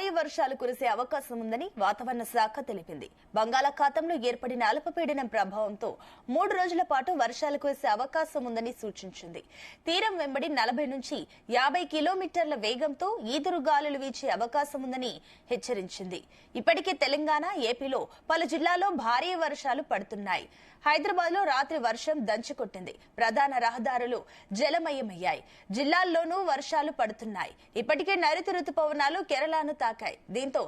భారీ వర్షాలు కురిసే అవకాశం ఉందని వాతావరణ శాఖ తెలిపింది. బంగాళాఖాతంలో ఏర్పడిన అల్పపీడనం ప్రభావంతో 3 రోజుల పాటు వర్షాలు కురిసే అవకాశం ఉందని సూచించింది. తీరం వెంబడి 40 నుంచి 50 కిలోమీటర్ల వేగంతో ఈదురు గాలులు వీచే అవకాశం ఉందని హెచ్చరించింది. ఇప్పటికే తెలంగాణ, ఏపీలో పలు జిల్లాల్లో భారీ వర్షాలు పడుతున్నాయి. హైదరాబాద్ లో రాత్రి వర్షం దంచుకొట్టింది. ప్రధాన రహదారులు జలమయమయ్యాయి. జిల్లాల్లోనూ వర్షాలు పడుతున్నాయి. ఇప్పటికే నైరుతి రుతుపవనాలు కేరళను తాకాయి. దీంతో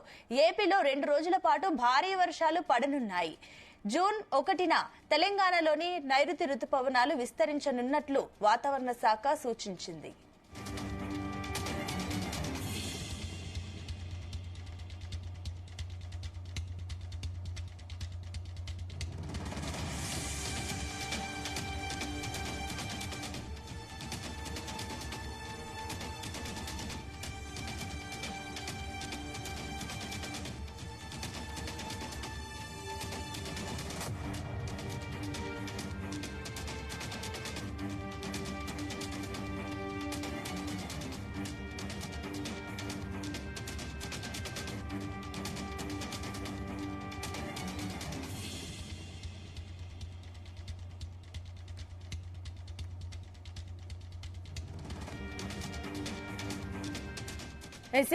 ఏపీలో 2 రోజుల పాటు భారీ వర్షాలు పడనున్నాయి. జూన్ 1న తెలంగాణలోని నైరుతి రుతుపవనాలు విస్తరించనున్నట్లు వాతావరణ శాఖ సూచించింది.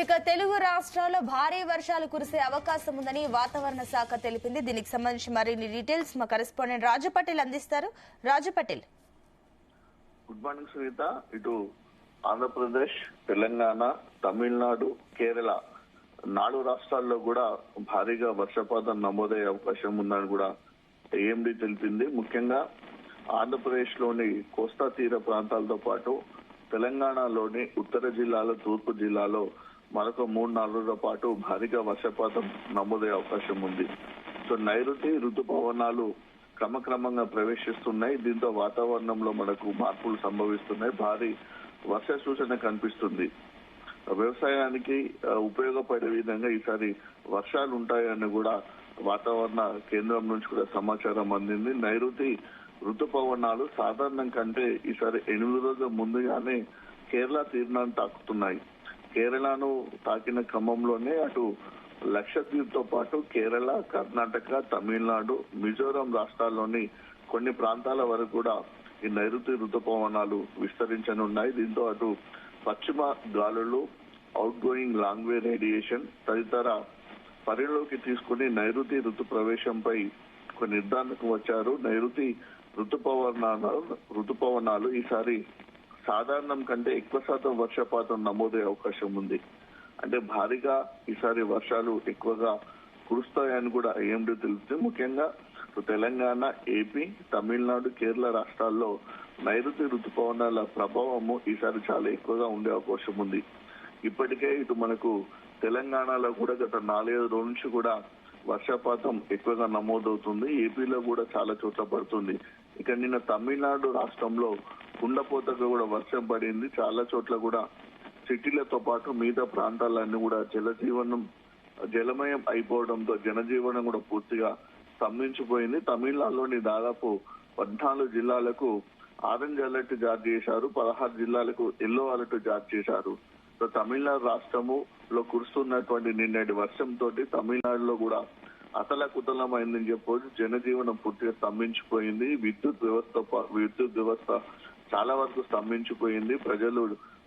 ఇక తెలుగు రాష్ట్రాల్లో భారీ వర్షాలు కురిసే అవకాశం ఉందని వాతావరణ శాఖ తెలిపింది. దీనికి సంబంధించి మరిన్ని డీటెయిల్స్ మా కరెస్పాండెంట్ రాజు పటేల్ అందిస్తారు. రాజు పటేల్. Good morning Sunitha. ఇటు ఆంధ్రప్రదేశ్, తెలంగాణ, తమిళనాడు, కేరళ 4 రాష్ట్రాల్లో కూడా భారీగా వర్షపాతం నమోదయ్యే అవకాశం ఉందని కూడా ఏఎండీ తెలిపింది. ముఖ్యంగా ఆంధ్రప్రదేశ్ లోని కోస్తా తీర ప్రాంతాలతో పాటు తెలంగాణలోని ఉత్తర జిల్లాలో, తూర్పు జిల్లాలో మరొక 3-4 రోజుల పాటు భారీగా వర్షపాతం నమోదయ్యే అవకాశం ఉంది. సో నైరుతి ఋతుపవనాలు క్రమక్రమంగా ప్రవేశిస్తున్నాయి. దీంతో వాతావరణంలో మనకు మార్పులు సంభవిస్తున్నాయి. భారీ వర్ష సూచన కనిపిస్తుంది. వ్యవసాయానికి ఉపయోగపడే విధంగా ఈసారి వర్షాలు ఉంటాయని కూడా వాతావరణ కేంద్రం నుంచి కూడా సమాచారం అందింది. నైరుతి ఋతుపవనాలు సాధారణం కంటే ఈసారి 8 రోజుల ముందుగానే కేరళ తీరాన్ని తాకుతున్నాయి. కేరళను తాకిన క్రమంలోనే అటు లక్షద్వీప్ తో పాటు కేరళ, కర్ణాటక, తమిళనాడు, మిజోరాం రాష్ట్రాల్లోని కొన్ని ప్రాంతాల వరకు కూడా ఈ నైరుతి ఋతుపవనాలు విస్తరించనున్నాయి. దీంతో అటు పశ్చిమ గాలులు, out going long way radiation తదితర పరిలోకి తీసుకుని నైరుతి ఋతు ప్రవేశంపై ఒక నిర్ధారణకు వచ్చారు. నైరుతి ఋతుపవనాలు ఈసారి సాధారణం కంటే ఎక్కువ శాతం వర్షపాతం నమోదయ్యే అవకాశం ఉంది. అంటే భారీగా ఈసారి వర్షాలు ఎక్కువగా కురుస్తాయని కూడా ఏఎండీ తెలుస్తుంది. ముఖ్యంగా తెలంగాణ, ఏపీ, తమిళనాడు, కేరళ రాష్ట్రాల్లో నైరుతి ఋతుపవనాల ప్రభావము ఈసారి చాలా ఎక్కువగా ఉండే అవకాశం ఉంది. ఇప్పటికే ఇటు మనకు తెలంగాణలో కూడా గత 4-5 రోజుల నుంచి కూడా వర్షపాతం ఎక్కువగా నమోదవుతుంది. ఏపీలో కూడా చాలా చోట్ల పడుతుంది. ఇక నిన్న తమిళనాడు రాష్ట్రంలో కుండపోతగా కూడా వర్షం పడింది. చాలా చోట్ల కూడా సిటీలతో పాటు మిగతా ప్రాంతాలన్నీ కూడా జలమయం అయిపోవడంతో జనజీవనం కూడా పూర్తిగా స్తంభించిపోయింది. తమిళనాడులోని దాదాపు 14 జిల్లాలకు ఆరెంజ్ అలర్ట్ జారీ చేశారు. 16 జిల్లాలకు ఎల్లో అలర్ట్ జారీ చేశారు. తమిళనాడు రాష్ట్రములో కురుస్తున్నటువంటి నిన్నటి వర్షంతో తమిళనాడులో కూడా అతలకుతలమైందని చెప్పొచ్చు. జనజీవనం పూర్తిగా స్తంభించిపోయింది. విద్యుత్ వ్యవస్థ చాలా వరకు స్తంభించిపోయింది. ప్రజలు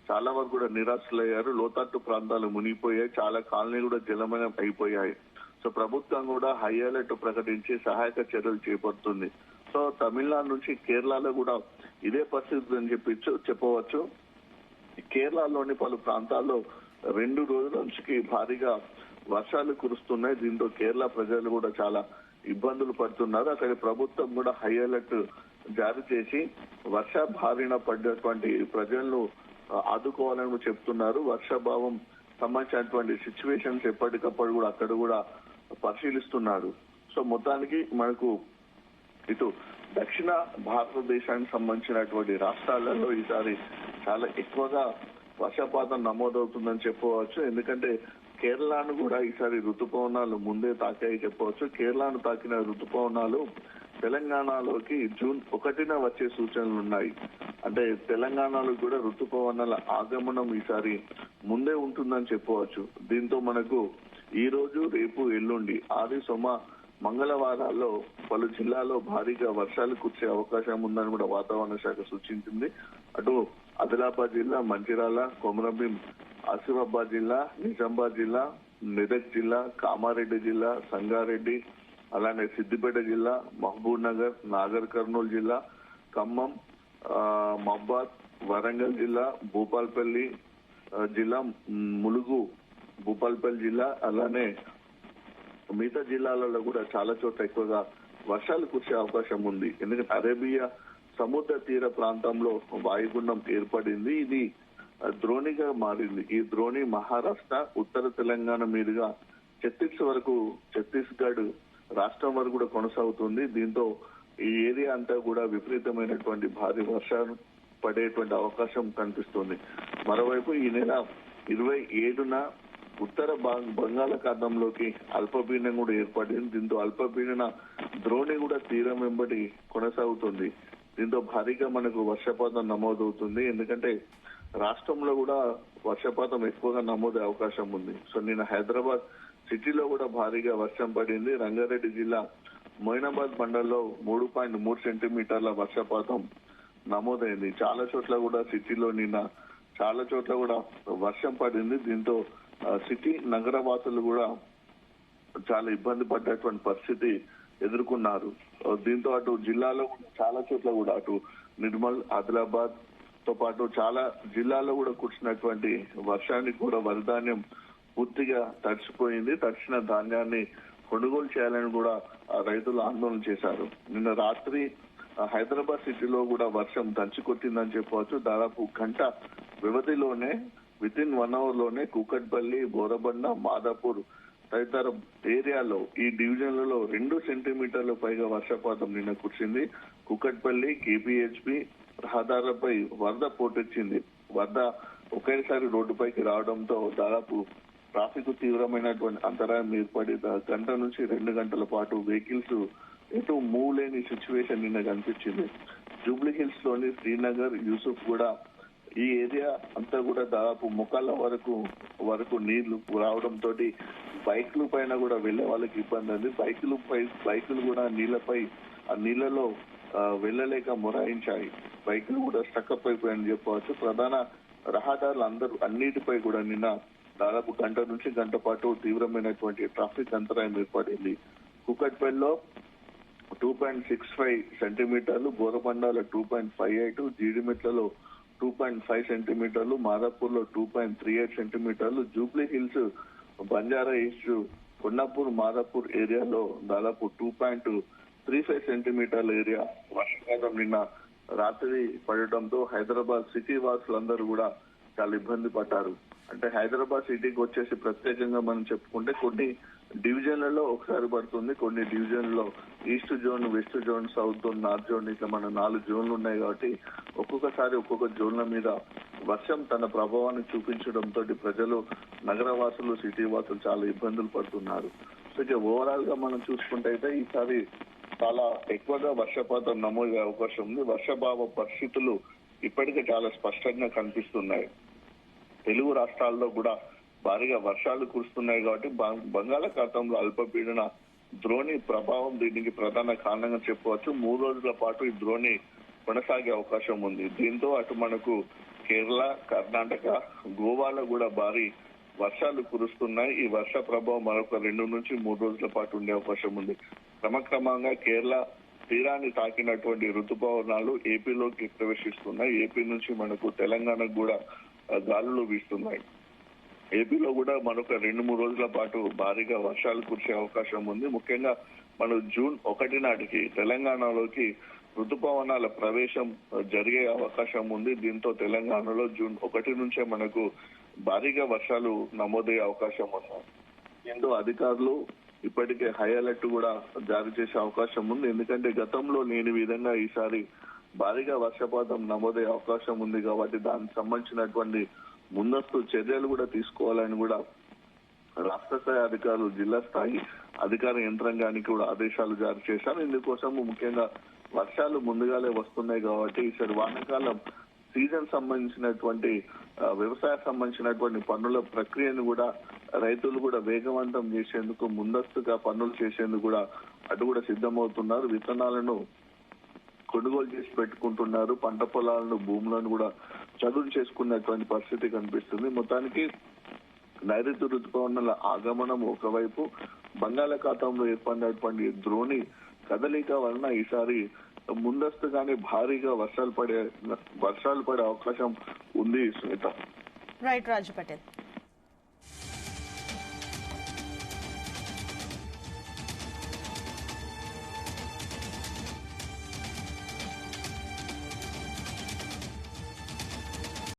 చాలా వరకు కూడా నిరాశలయ్యారు. లోతట్టు ప్రాంతాలు మునిగిపోయాయి. చాలా కాలనీలు కూడా జలమయం అయిపోయాయి. సో ప్రభుత్వం కూడా హై అలర్ట్ ప్రకటించి సహాయక చర్యలు చేపడుతుంది. సో తమిళనాడు నుంచి కేరళలో కూడా ఇదే పరిస్థితి అని చెప్పవచ్చు. కేరళలోని పలు ప్రాంతాల్లో 2 రోజుల నుంచి భారీగా వర్షాలు కురుస్తున్నాయి. దీంతో కేరళ ప్రజలు కూడా చాలా ఇబ్బందులు పడుతున్నారు. అక్కడి ప్రభుత్వం కూడా హై అలర్ట్ జారీ చేసి వర్ష బారిన పడ్డటువంటి ప్రజలను ఆదుకోవాలని చెప్తున్నారు. వర్షాభావం సంబంధించినటువంటి సిచ్యువేషన్స్ ఎప్పటికప్పుడు కూడా అక్కడ కూడా పరిశీలిస్తున్నారు. సో మొత్తానికి మనకు ఇటు దక్షిణ భారతదేశానికి సంబంధించినటువంటి రాష్ట్రాలలో ఈసారి చాలా ఎక్కువగా వర్షపాతం నమోదవుతుందని చెప్పవచ్చు. ఎందుకంటే కేరళను కూడా ఈసారి ఋతుపవనాలు ముందే తాకాయి చెప్పవచ్చు. కేరళను తాకిన ఋతుపవనాలు తెలంగాణలోకి జూన్ 1న వచ్చే సూచనలు ఉన్నాయి. అంటే తెలంగాణలో కూడా ఋతుపవనాల ఆగమనం ఈసారి ముందే ఉంటుందని చెప్పవచ్చు. దీంతో మనకు ఈ రోజు, రేపు, ఎల్లుండి, ఆది, సోమ, మంగళవారాల్లో పలు జిల్లాల్లో భారీగా వర్షాలు కురిసే అవకాశం ఉందని కూడా వాతావరణ శాఖ సూచించింది. అటు ఆదిలాబాద్ జిల్లా, మంచిర్యాల, కొమరంభీం, ఆసిఫాబాద్ జిల్లా, నిజామాబాద్ జిల్లా, మెదక్ జిల్లా, కామారెడ్డి జిల్లా, సంగారెడ్డి, అలానే సిద్దిపేట జిల్లా, మహబూబ్ నగర్, నాగర్ కర్నూలు జిల్లా, ఖమ్మం, మహబాద్, వరంగల్ జిల్లా, భూపాల్పల్లి జిల్లా, ములుగు, భూపాల్పల్లి జిల్లా, అలానే మిగతా జిల్లాలలో కూడా చాలా చోట్ల ఎక్కువగా వర్షాలు కురిసే అవకాశం ఉంది. ఎందుకంటే అరేబియా సముద్ర తీర ప్రాంతంలో వాయుగుండం ఏర్పడింది. ఇది ద్రోణిగా మారింది. ఈ ద్రోణి మహారాష్ట్ర, ఉత్తర తెలంగాణ మీదుగా ఛత్తీస్గఢ్ రాష్ట్రం వరకు కూడా కొనసాగుతుంది. దీంతో ఈ ఏరియా అంతా కూడా విపరీతమైనటువంటి భారీ వర్షాలు పడేటువంటి అవకాశం కనిపిస్తుంది. మరోవైపు ఈ నెల 27న ఉత్తర బంగాళాఖాతంలోకి అల్పపీడనం కూడా ఏర్పడింది. దీంతో అల్పపీడన ద్రోణి కూడా తీరం వెంబడి కొనసాగుతుంది. దీంతో భారీగా మనకు వర్షపాతం నమోదవుతుంది. ఎందుకంటే రాష్ట్రంలో కూడా వర్షపాతం ఎక్కువగా నమోదయ్యే అవకాశం ఉంది. సో నిన్న హైదరాబాద్ సిటీలో కూడా భారీగా వర్షం పడింది. రంగారెడ్డి జిల్లా మొయినాబాద్ మండలంలో 3.3 సెంటీమీటర్ల వర్షపాతం నమోదైంది. చాలా చోట్ల కూడా సిటీలో నిన్న చాలా చోట్ల కూడా వర్షం పడింది. దీంతో సిటీ నగర వాసులు కూడా చాలా ఇబ్బంది పడ్డటువంటి పరిస్థితి ఎదుర్కొన్నారు. దీంతో అటు జిల్లాలో చాలా చోట్ల కూడా అటు నిర్మల్, ఆదిలాబాద్ తో పాటు చాలా జిల్లాల్లో కూడా కురిసినటువంటి వర్షానికి కూడా వరిధాన్యం పూర్తిగా తడిసిపోయింది. తడిసిన ధాన్యాన్ని కొనుగోలు చేయాలని కూడా రైతులు ఆందోళన చేశారు. నిన్న రాత్రి హైదరాబాద్ సిటీలో కూడా వర్షం దంచుకొట్టిందని చెప్పవచ్చు. దాదాపు గంట వ్యవధిలోనే వితిన్ 1 hour లోనే కూకట్పల్లి, బోరబండ, మాదాపూర్ తదితర ఏరియాలో ఈ డివిజన్లలో 2 సెంటీమీటర్ల పైగా వర్షపాతం నిన్న కురిసింది. కూకట్పల్లి, కేపీహెచ్పి రహదారులపై వరద పోటెచ్చింది. వరద ఒకేసారి రోడ్డుపైకి రావడంతో దాదాపు ట్రాఫిక్ తీవ్రమైనటువంటి అంతరాయం ఏర్పడి గంట నుంచి 2 గంటల పాటు వెహికల్స్ ఎటు మూవ్ లేని సిచ్యువేషన్ నిన్న కనిపించింది. జూబ్లీ హిల్స్ లోని శ్రీనగర్, యూసుఫ్ కూడా ఈ ఏరియా అంతా కూడా దాదాపు ముఖాల వరకు నీళ్లు రావడంతో బైకుల పైన కూడా వెళ్లే వాళ్ళకి ఇబ్బంది ఉంది. బైకులు కూడా ఆ నీళ్లలో వెళ్ళలేక మొరాయించాయి. బైకులు కూడా స్టక్అప్ అయిపోయాయని చెప్పవచ్చు. ప్రధాన రహదారులు అన్నిటిపై కూడా నిన్న దాదాపు గంట నుంచి గంట పాటు తీవ్రమైనటువంటి ట్రాఫిక్ అంతరాయం ఏర్పడింది. కుకట్పల్లిలో 2.65 సెంటీమీటర్లు, బోరబండాలో 2.58, జీడిమెట్లలో 2.5 సెంటీమీటర్లు, మాదాపూర్ లో 2.38 సెంటీమీటర్లు, Jubilee hills, Banjara east, Kondapur, Madhapur ఏరియాలో దాదాపు 2.35 సెంటీమీటర్ల ఏరియా వర్షపాతం నిన్న రాత్రి పడటంతో హైదరాబాద్ సిటీ వాసులందరూ కూడా చాలా ఇబ్బంది పడ్డారు. అంటే హైదరాబాద్ సిటీకి వచ్చేసి ప్రత్యేకంగా మనం చెప్పుకుంటే కొన్ని డివిజన్లలో ఒకసారి పడుతుంది, కొన్ని డివిజన్లలో east zone, west zone, south zone, north zone, ఇట్లా మన 4 జోన్లు ఉన్నాయి. కాబట్టి ఒక్కొక్కసారి ఒక్కొక్క జోన్ల మీద వర్షం తన ప్రభావాన్ని చూపించడంతో ప్రజలు, నగరవాసులు, సిటీ వాసులు చాలా ఇబ్బందులు పడుతున్నారు. సో ఇక ఓవరాల్ గా మనం చూసుకుంటే అయితే ఈసారి చాలా ఎక్కువగా వర్షపాతం నమోదయ్యే అవకాశం ఉంది. వర్షభావ పరిస్థితులు ఇప్పటికే చాలా స్పష్టంగా కనిపిస్తున్నాయి. తెలుగు రాష్ట్రాల్లో కూడా భారీగా వర్షాలు కురుస్తున్నాయి. కాబట్టి బంగాళాఖాతంలో అల్పపీడన ద్రోణి ప్రభావం దీనికి ప్రధాన కారణంగా చెప్పవచ్చు. 3 రోజుల పాటు ఈ ద్రోణి కొనసాగే అవకాశం ఉంది. దీంతో అటు మనకు కేరళ, కర్ణాటక, గోవాలో కూడా భారీ వర్షాలు కురుస్తున్నాయి. ఈ వర్ష ప్రభావం మరొక 2 నుంచి 3 రోజుల పాటు ఉండే అవకాశం ఉంది. క్రమక్రమంగా కేరళ తీరాన్ని తాకినటువంటి ఋతుపవనాలు ఏపీలోకి ప్రవేశిస్తున్నాయి. ఏపీ నుంచి మనకు తెలంగాణకు కూడా గాలులు వీస్తున్నాయి. ఏపీలో కూడా మరొక 2-3 రోజుల పాటు భారీగా వర్షాలు కురిసే అవకాశం ఉంది. ముఖ్యంగా మనం జూన్ 1 నాటికి తెలంగాణలోకి ఋతుపవనాల ప్రవేశం జరిగే అవకాశం ఉంది. దీంతో తెలంగాణలో జూన్ 1 నుంచే మనకు భారీగా వర్షాలు నమోదయ్యే అవకాశం ఉంది. దీంతో అధికారులు ఇప్పటికే హై అలర్ట్ కూడా జారీ చేసే అవకాశం ఉంది. ఎందుకంటే గతంలో లేని విధంగా ఈసారి భారీగా వర్షపాతం నమోదయ్యే అవకాశం ఉంది. కాబట్టి దానికి సంబంధించినటువంటి ముందస్తు చర్యలు కూడా తీసుకోవాలని కూడా రాష్ట్ర స్థాయి అధికారులు జిల్లా స్థాయి అధికార యంత్రాంగానికి కూడా ఆదేశాలు జారీ చేశారు. ఇందుకోసం ముఖ్యంగా వర్షాలు ముందుగానే వస్తున్నాయి కాబట్టి ఈసారి వానాకాలం సీజన్ సంబంధించినటువంటి వ్యవసాయ సంబంధించినటువంటి పన్నుల ప్రక్రియను కూడా రైతులు కూడా వేగవంతం చేసేందుకు ముందస్తుగా పన్నులు చేసేందుకు కూడా అటు కూడా సిద్ధమవుతున్నారు. విత్తనాలను కొనుగోలు చేసి పెట్టుకుంటున్నారు. పంట పొలాలను భూములను కూడా చదును చేసుకున్నటువంటి పరిస్థితి కనిపిస్తుంది. మొత్తానికి నైరుతి రుతుపవనాల ఆగమనం ఒకవైపు, బంగాళాఖాతంలో ఏర్పడినటువంటి ద్రోణి కదలిక వలన ఈసారి ముందస్తుగానే భారీగా వర్షాలు పడే అవకాశం ఉంది సునీత. రైట్ రాజు పటేల్.